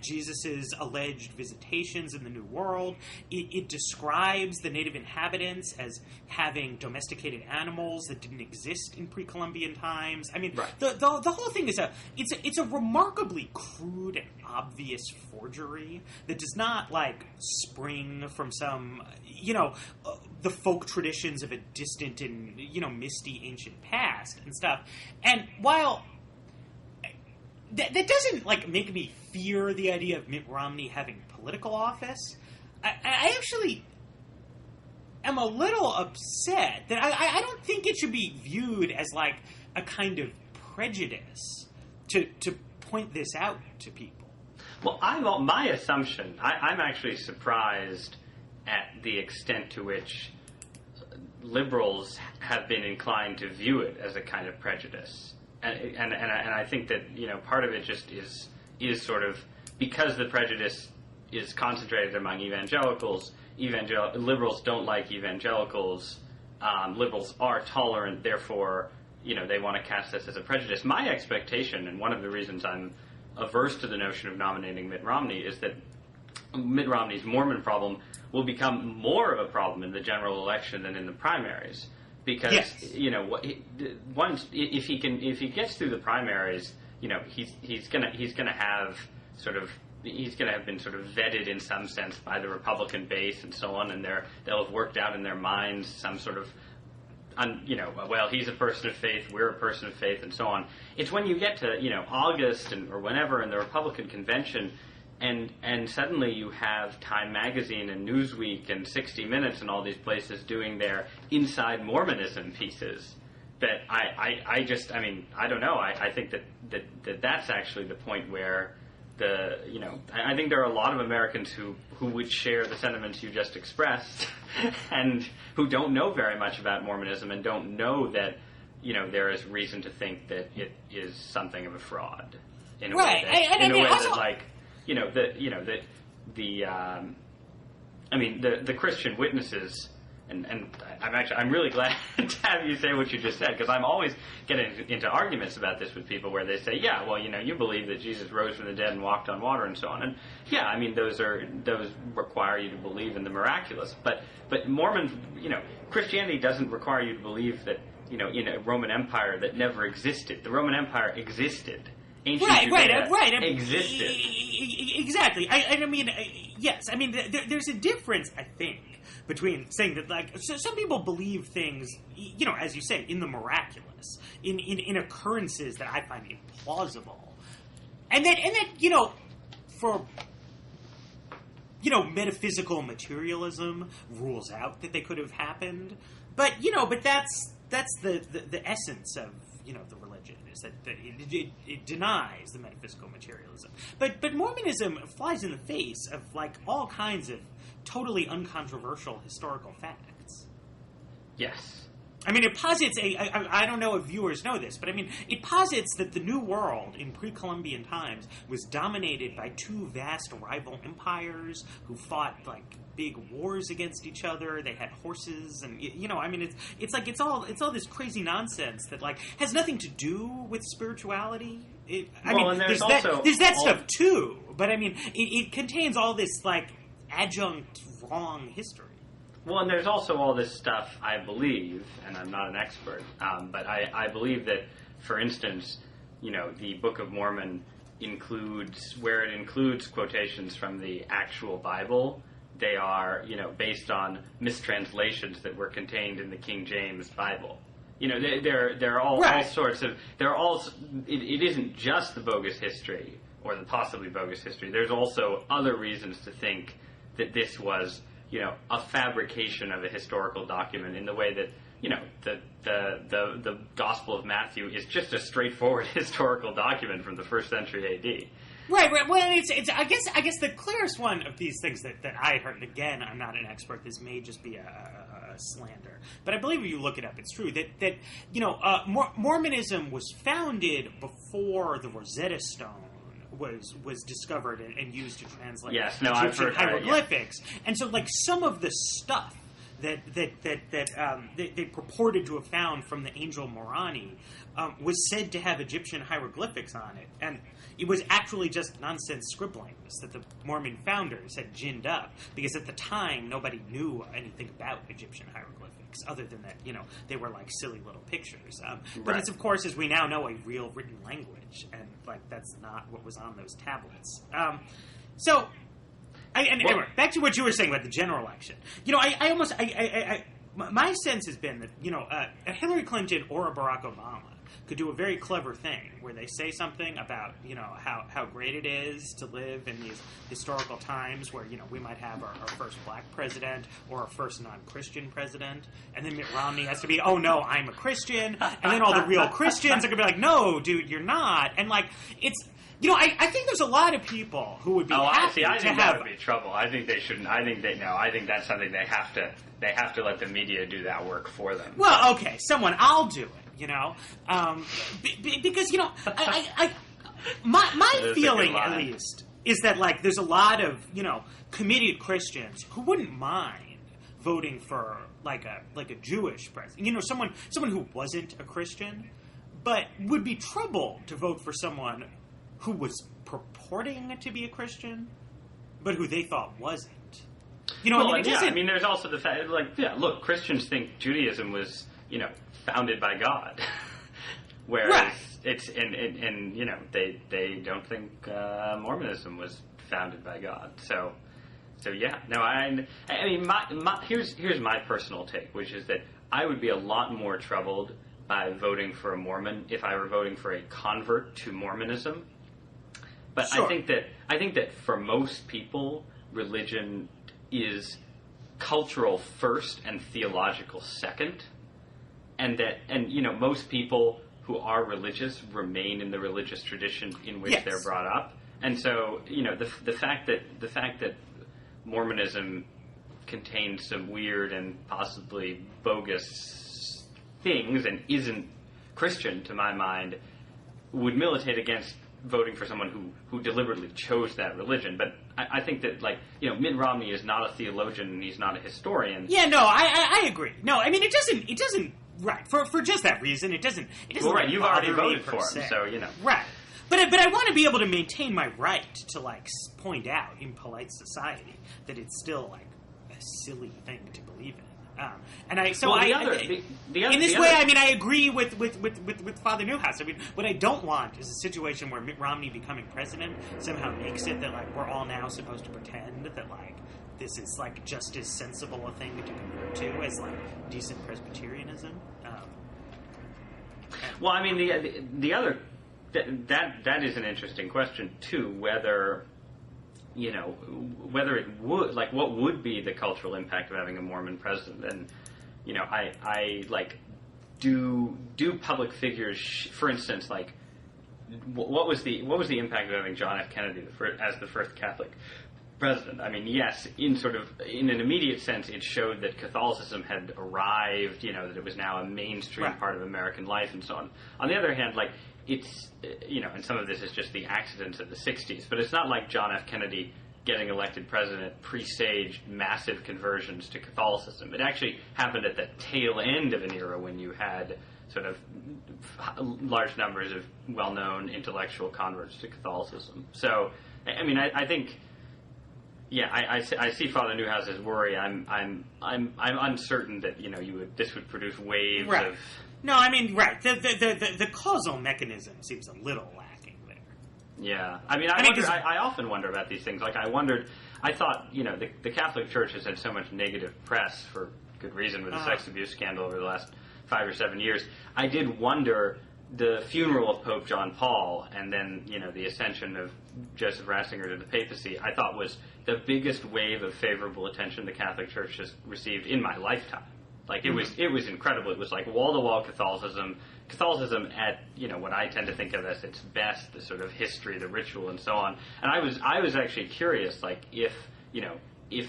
[SPEAKER 2] Jesus' alleged visitations in the New World, it describes the native inhabitants as having domesticated animals that didn't exist in pre-Columbian times. I mean, right. the whole thing is it's a remarkably crude and obvious forgery that does not, spring from some the folk traditions of a distant and, misty ancient past and stuff. And while that doesn't, make me fear the idea of Mitt Romney having political office, I actually am a little upset that I don't think it should be viewed as, a kind of prejudice to point this out to people.
[SPEAKER 1] Well, my assumption, I'm actually surprised at the extent to which liberals have been inclined to view it as a kind of prejudice, and I think that part of it just is sort of because the prejudice is concentrated among evangelicals. Liberals don't like evangelicals. Liberals are tolerant, therefore they want to cast this as a prejudice. My expectation, and one of the reasons I'm averse to the notion of nominating Mitt Romney, is that Mitt Romney's Mormon problem will become more of a problem in the general election than in the primaries, because yes. Once if he gets through the primaries, he's gonna have been sort of vetted in some sense by the Republican base and so on, and they'll have worked out in their minds some sort of well, he's a person of faith, we're a person of faith, and so on. It's when you get to August or whenever in the Republican convention. And suddenly you have Time Magazine and Newsweek and 60 Minutes and all these places doing their Inside Mormonism pieces. That I don't know. I think that's actually the point where I think there are a lot of Americans who would share the sentiments you just expressed and who don't know very much about Mormonism and don't know that there is reason to think that it is something of a fraud in a way that the Christian witnesses, and I'm really glad to have you say what you just said, because I'm always getting into arguments about this with people where they say, yeah, well, you believe that Jesus rose from the dead and walked on water and so on, and yeah, those require you to believe in the miraculous, but Mormons, Christianity doesn't require you to believe that in a Roman Empire that never existed. The Roman Empire existed. Ancient Judea existed.
[SPEAKER 2] Exactly. Yes. There's a difference, I think, between saying that, some people believe things, as you say, in the miraculous, in occurrences that I find implausible, and that, for metaphysical materialism rules out that they could have happened, but that's the essence of the religion, is that it denies the metaphysical materialism. But Mormonism flies in the face of all kinds of totally uncontroversial historical facts.
[SPEAKER 1] Yes.
[SPEAKER 2] It posits I don't know if viewers know this, but it posits that the New World in pre-Columbian times was dominated by two vast rival empires who fought big wars against each other. They had horses, and it's all this crazy nonsense that has nothing to do with spirituality. There's that stuff too, but it contains all this adjunct wrong history.
[SPEAKER 1] Well, and there's also all this stuff, I believe, and I'm not an expert, but I believe that, for instance, the Book of Mormon includes quotations from the actual Bible. They are, based on mistranslations that were contained in the King James Bible. There are all sorts of, it isn't just the bogus history, or the possibly bogus history. There's also other reasons to think that this was, a fabrication of a historical document, in the way that, the Gospel of Matthew is just a straightforward historical document from the 1st century A.D.
[SPEAKER 2] Right. Well, it's. I guess the clearest one of these things that I heard. And again, I'm not an expert. This may just be a slander. But I believe if you look it up, it's true that Mormonism was founded before the Rosetta Stone was discovered and used to translate Egyptian hieroglyphics. And so, like, some of the stuff that they purported to have found from the angel Moroni was said to have Egyptian hieroglyphics on it, and it was actually just nonsense scribblings that the Mormon founders had ginned up, because at the time nobody knew anything about Egyptian hieroglyphics other than that, they were like silly little pictures. But it's, of course, as we now know, a real written language, and like that's not what was on those tablets. Anyway, back to what you were saying about the general election. My sense has been that a Hillary Clinton or a Barack Obama could do a very clever thing where they say something about how great it is to live in these historical times where we might have our first black president or our first non-Christian president, and then Mitt Romney has to be, oh no, I'm a Christian, and then all the real Christians are gonna be like, no, dude, you're not, and like it's. I think there's a lot of people who would be happy
[SPEAKER 1] I think
[SPEAKER 2] to have.
[SPEAKER 1] That would be trouble. I think they shouldn't. I think I think that's something they have to. They have to let the media do that work for them.
[SPEAKER 2] Well, okay, I'll do it. Because my feeling at least is that like there's a lot of committed Christians who wouldn't mind voting for like a Jewish president. Someone who wasn't a Christian, but would be troubled to vote for someone who was purporting to be a Christian, but who they thought wasn't.
[SPEAKER 1] There's also the fact, look, Christians think Judaism was, founded by God, whereas it's they don't think Mormonism was founded by God. So yeah, no, here's my personal take, which is that I would be a lot more troubled by voting for a Mormon if I were voting for a convert to Mormonism. But sure. I think that for most people, religion is cultural first and theological second, and most people who are religious remain in the religious tradition in which they're brought up, and so the fact that Mormonism contains some weird and possibly bogus things and isn't Christian to my mind would militate against voting for someone who deliberately chose that religion. But I think that Mitt Romney is not a theologian and he's not a historian.
[SPEAKER 2] Yeah, no, I agree. No, I mean it doesn't right for just that reason. It doesn't.
[SPEAKER 1] Well, right, you've already voted for him, so
[SPEAKER 2] right. But I want to be able to maintain my right to point out in polite society that it's still like a silly thing to believe in. In this way, I agree with Father Newhouse. I mean, what I don't want is a situation where Mitt Romney becoming president somehow makes it that we're all now supposed to pretend that this is just as sensible a thing to convert to as decent Presbyterianism.
[SPEAKER 1] Well, I mean, the other that is an interesting question too. Whether it would, what would be the cultural impact of having a Mormon president? And, do public figures, for instance, what was the impact of having John F. Kennedy as the first Catholic president? I mean, yes, in an immediate sense, it showed that Catholicism had arrived, that it was now a mainstream part of American life and so on. On the other hand, it's, and some of this is just the accidents of the 60s, but it's not like John F. Kennedy getting elected president presaged massive conversions to Catholicism. It actually happened at the tail end of an era when you had sort of large numbers of well-known intellectual converts to Catholicism. So, I mean, I think, I see Father Newhouse's worry. I'm uncertain that this would produce waves of.
[SPEAKER 2] No, I mean, right. The causal mechanism seems a little lacking there.
[SPEAKER 1] Yeah. I mean, I often wonder about these things. I thought, the Catholic Church has had so much negative press for good reason with the sex abuse scandal over the last 5 or 7 years. I did wonder the funeral of Pope John Paul and then, the ascension of Joseph Ratzinger to the papacy, I thought was the biggest wave of favorable attention the Catholic Church has received in my lifetime. It was incredible. It was wall-to-wall Catholicism at what I tend to think of as its best, the sort of history, the ritual, and so on. And I was actually curious, if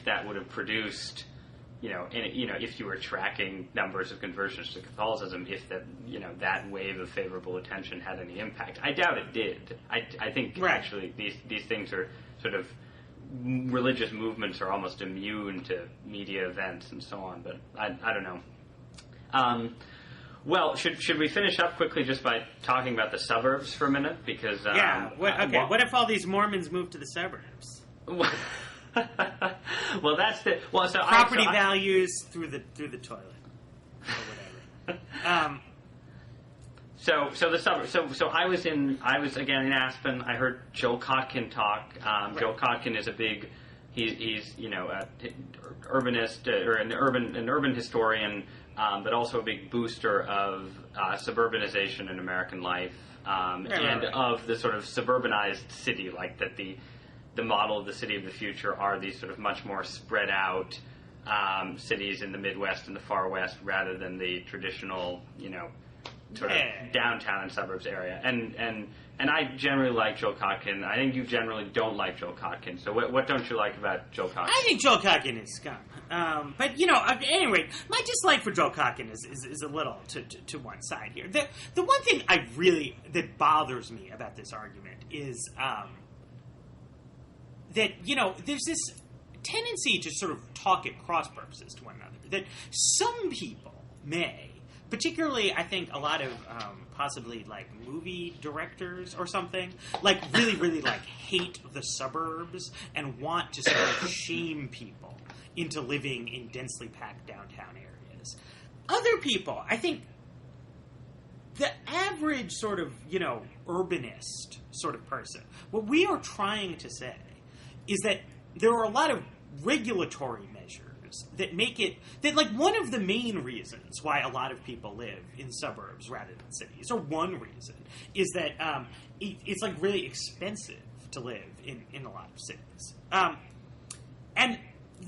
[SPEAKER 1] that would have produced if you were tracking numbers of conversions to Catholicism, if that wave of favorable attention had any impact. I doubt it did. I think actually these things are sort of religious movements are almost immune to media events and so on. But I don't know. Well, should we finish up quickly just by talking about the suburbs for a minute? Because
[SPEAKER 2] what if all these Mormons move to the suburbs?
[SPEAKER 1] Well, that's the
[SPEAKER 2] property values through the toilet or whatever.
[SPEAKER 1] So the suburbs. So I was again in Aspen. I heard Joel Kotkin talk. Joel Kotkin is a big. He's a urbanist or an urban historian, but also a big booster of suburbanization in American life, of the sort of suburbanized city, like that the model of the city of the future are these sort of much more spread out cities in the Midwest and the Far West rather than the traditional, sort of downtown and suburbs area. And I generally like Joel Kotkin. I think you generally don't like Joel Kotkin. So what don't you like about Joel Kotkin?
[SPEAKER 2] I think Joel Kotkin is scum. But, anyway, my dislike for Joel Kotkin is a little to one side here. The one thing that bothers me about this argument is that, there's this tendency to sort of talk at cross purposes to one another. That some people may, particularly, I think, a lot of possibly, like, movie directors or something, like, really, really, like, hate the suburbs and want to sort of shame people into living in densely packed downtown areas. Other people, I think, the average sort of, urbanist sort of person, what we are trying to say is that there are a lot of regulatory measures that make it, that like one of the main reasons why a lot of people live in suburbs rather than cities, or one reason, is that it's like really expensive to live in a lot of cities. And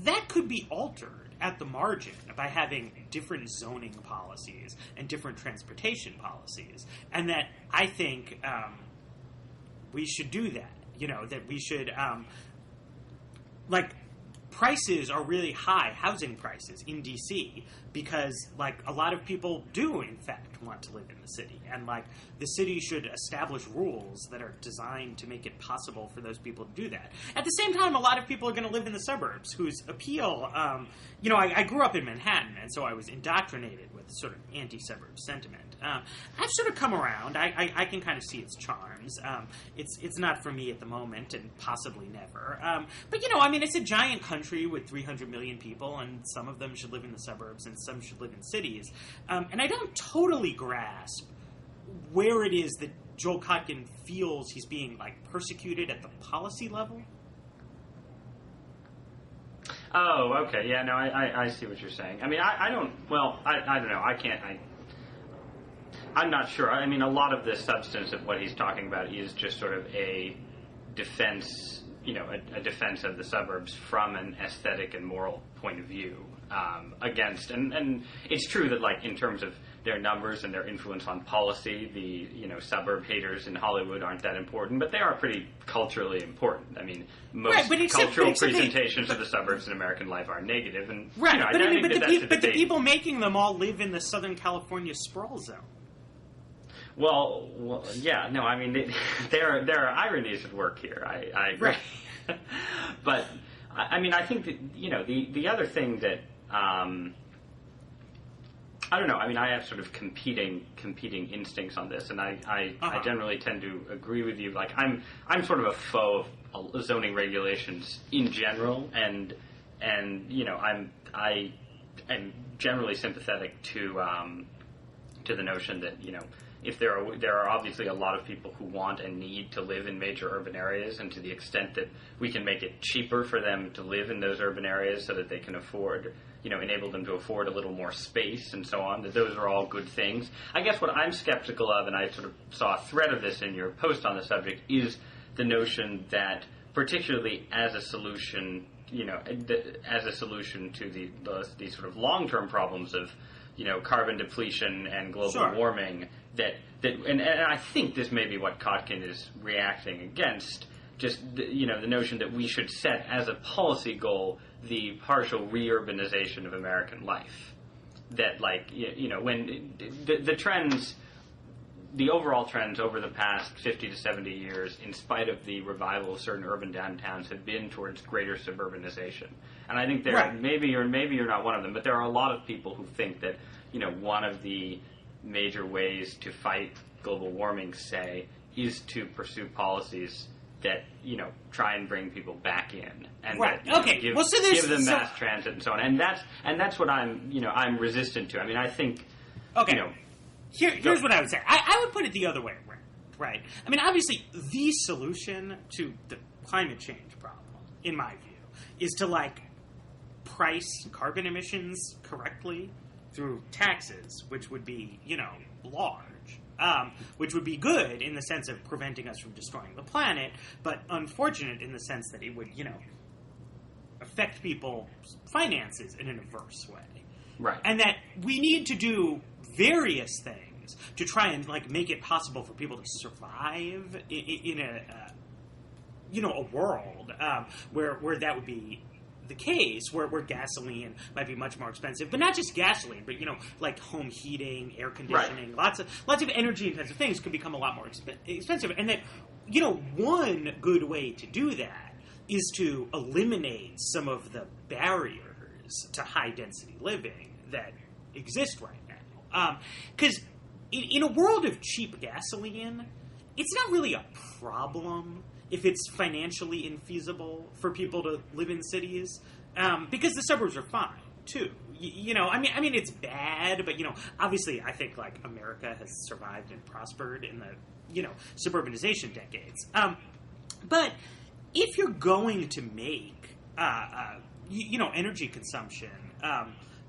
[SPEAKER 2] that could be altered at the margin by having different zoning policies and different transportation policies. And that I think we should do that. That we should, prices are really high, housing prices in D.C., because, a lot of people do, in fact, want to live in the city. And, the city should establish rules that are designed to make it possible for those people to do that. At the same time, a lot of people are going to live in the suburbs whose appeal, I grew up in Manhattan, and so I was indoctrinated with sort of anti-suburb sentiment. I've sort of come around. I can kind of see its charms. It's not for me at the moment, and possibly never. But, it's a giant country with 300 million people, and some of them should live in the suburbs, and some should live in cities. And I don't totally grasp where it is that Joel Kotkin feels he's being, persecuted at the policy level.
[SPEAKER 1] Oh, okay. Yeah, no, I see what you're saying. I don't know. I'm not sure. A lot of the substance of what he's talking about is just sort of a defense, a defense of the suburbs from an aesthetic and moral point of view against. And it's true that, in terms of their numbers and their influence on policy, the, suburb haters in Hollywood aren't that important, but they are pretty culturally important. Most cultural presentations of the suburbs in American life are negative. And,
[SPEAKER 2] but the people making them all live in the Southern California sprawl zone.
[SPEAKER 1] Well, yeah, no, there are ironies at work here. I agree. Right. But, I think that, the other thing that, I don't know, I have sort of competing instincts on this, and I generally tend to agree with you. I'm sort of a foe of zoning regulations in general, and I am generally sympathetic to the notion that, if there are obviously a lot of people who want and need to live in major urban areas, and to the extent that we can make it cheaper for them to live in those urban areas so that they can afford, enable them to afford a little more space and so on, that those are all good things. I guess what I'm skeptical of, and I sort of saw a thread of this in your post on the subject, is the notion that, particularly as a solution, to these sort of long-term problems of, carbon depletion and global warming, and I think this may be what Kotkin is reacting against, the notion that we should set as a policy goal the partial reurbanization of American life. That, like, when the trends, the overall trends over the past 50 to 70 years, in spite of the revival of certain urban downtowns, have been towards greater suburbanization. And I think maybe you're not one of them, but there are a lot of people who think that, one of the major ways to fight global warming, say, is to pursue policies that, try and bring people back in, and give them mass transit and so on. And that's what I'm resistant to. I mean, I think,
[SPEAKER 2] Here's what I would say. I would put it the other way around, right? I mean, obviously, the solution to the climate change problem, in my view, is to, like, price carbon emissions correctly through taxes, which would be, large, which would be good in the sense of preventing us from destroying the planet, but unfortunate in the sense that it would, affect people's finances in an adverse way.
[SPEAKER 1] Right.
[SPEAKER 2] And that we need to do various things to try and, like, make it possible for people to survive in a world where that would be the case, where gasoline might be much more expensive, but not just gasoline, but like home heating, air conditioning,
[SPEAKER 1] right.
[SPEAKER 2] lots of energy intensive things could become a lot more expensive, and that one good way to do that is to eliminate some of the barriers to high density living that exist right now. Because in a world of cheap gasoline, it's not really a problem if it's financially infeasible for people to live in cities, because the suburbs are fine too. I mean, it's bad, but obviously, I think, like, America has survived and prospered in the suburbanization decades. But if you're going to make energy consumption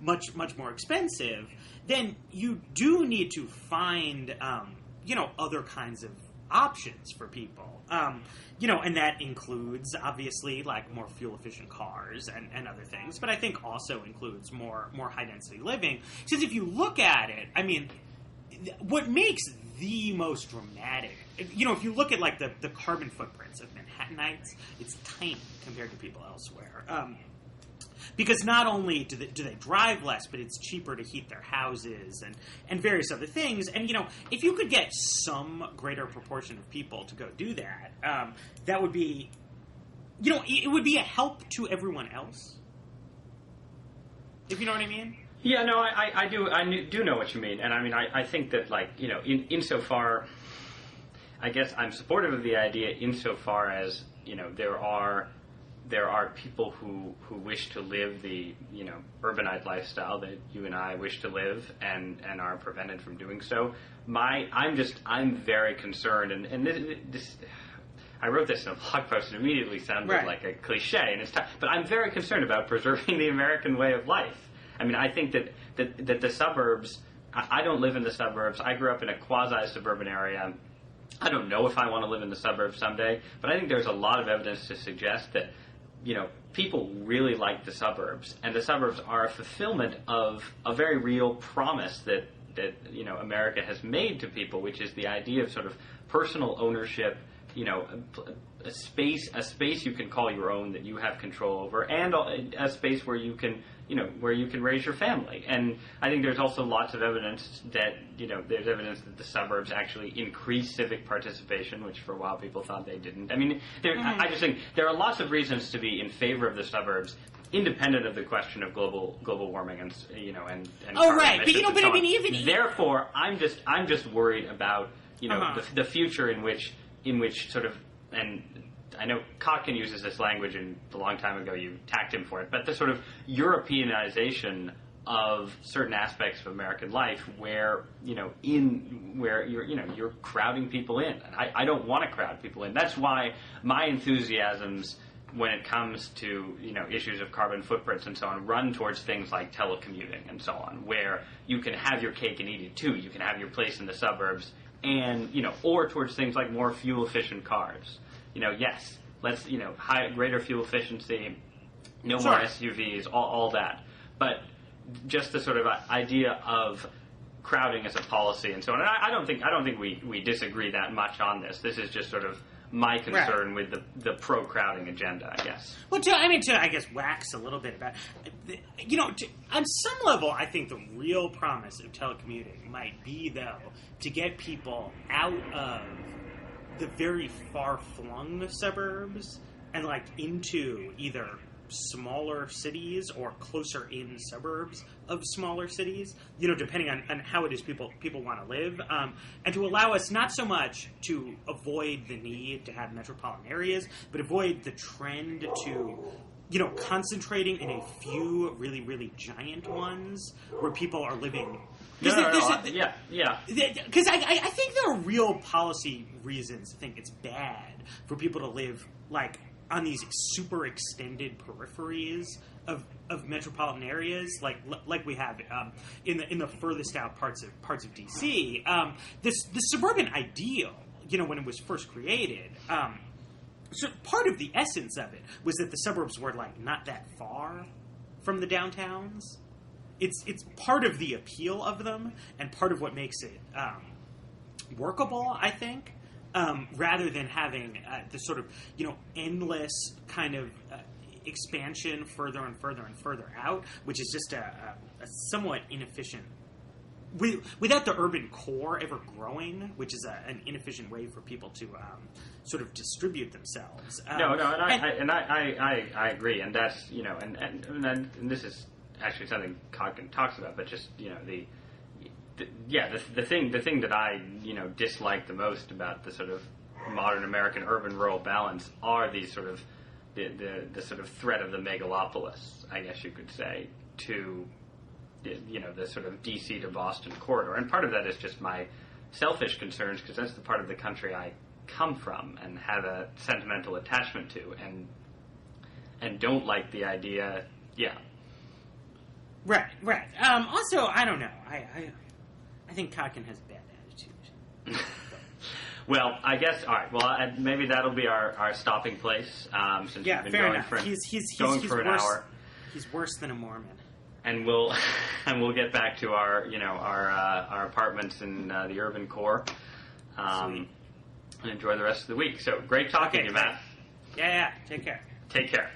[SPEAKER 2] much more expensive, then you do need to find other kinds of options for people. And that includes, obviously, like, more fuel-efficient cars and other things, but I think also includes more high-density living. Since if you look at it, I mean, what makes the most dramatic, if you look at, like, the carbon footprints of Manhattanites, it's tiny compared to people elsewhere. Because not only do they drive less, but it's cheaper to heat their houses and various other things. And, if you could get some greater proportion of people to go do that, that would be, it would be a help to everyone else. If you know what I mean?
[SPEAKER 1] Yeah, no, I do know what you mean. And I mean, I think that, like, insofar, I guess I'm supportive of the idea insofar as, there are people who wish to live the, urbanized lifestyle that you and I wish to live and are prevented from doing so. I'm very concerned, and this I wrote this in a blog post and immediately sounded like a cliche, and it's tough, but I'm very concerned about preserving the American way of life. I mean, I think that the suburbs, I don't live in the suburbs. I grew up in a quasi-suburban area. I don't know if I want to live in the suburbs someday, but I think there's a lot of evidence to suggest that people really like the suburbs, and the suburbs are a fulfillment of a very real promise that America has made to people, which is the idea of sort of personal ownership, a space you can call your own that you have control over, and a space where you can raise your family. And I think there's also lots of evidence that, there's evidence that the suburbs actually increase civic participation, which for a while people thought they didn't. I mean, I just think there are lots of reasons to be in favor of the suburbs, independent of the question of global warming and
[SPEAKER 2] right, but I mean, even
[SPEAKER 1] therefore, I'm just worried about the future in which sort of, and I know Kotkin uses this language, and a long time ago you attacked him for it, but the sort of Europeanization of certain aspects of American life, where you're crowding people in. And I don't want to crowd people in. That's why my enthusiasms when it comes to issues of carbon footprints and so on run towards things like telecommuting and so on, where you can have your cake and eat it too. You can have your place in the suburbs, and or towards things like more fuel efficient cars. Yes, let's, greater fuel efficiency, no more SUVs, all that. But just the sort of idea of crowding as a policy and so on. And I don't think we disagree that much on this. This is just sort of my concern with the pro-crowding agenda, I guess.
[SPEAKER 2] Well, I guess, wax a little bit about, on some level, I think the real promise of telecommuting might be, though, to get people out of the very far-flung suburbs and, like, into either smaller cities or closer in suburbs of smaller cities, depending on how it is people want to live, and to allow us not so much to avoid the need to have metropolitan areas, but avoid the trend to, concentrating in a few really, really giant ones where people are living.
[SPEAKER 1] Yeah.
[SPEAKER 2] Because I think there are real policy reasons to think it's bad for people to live, like, on these super extended peripheries of metropolitan areas, like we have in the furthest out parts of DC. The suburban ideal, when it was first created, so part of the essence of it was that the suburbs were, like, not that far from the downtowns. It's part of the appeal of them and part of what makes it workable, I think. Rather than having the sort of, endless kind of expansion further and further and further out, which is just a somewhat inefficient, without the urban core ever growing, which is an inefficient way for people to sort of distribute themselves.
[SPEAKER 1] I agree, and that's, and this is actually something Coggan talks about, but just, the thing that I dislike the most about the sort of modern American urban-rural balance are these sort of the sort of threat of the megalopolis, I guess you could say, to the sort of DC to Boston corridor, and part of that is just my selfish concerns because that's the part of the country I come from and have a sentimental attachment to, and don't like the idea. Yeah.
[SPEAKER 2] Right. Also, I don't know. I think Cotkin has a bad attitude.
[SPEAKER 1] Well, I guess, all right. Well, maybe that'll be our stopping place since we've been
[SPEAKER 2] fair
[SPEAKER 1] going
[SPEAKER 2] enough.
[SPEAKER 1] For an hour.
[SPEAKER 2] He's worse than a Mormon.
[SPEAKER 1] And we'll get back to our apartments in the urban core, and enjoy the rest of the week. So great talking to you, Matt.
[SPEAKER 2] Yeah. Take care.
[SPEAKER 1] Take care.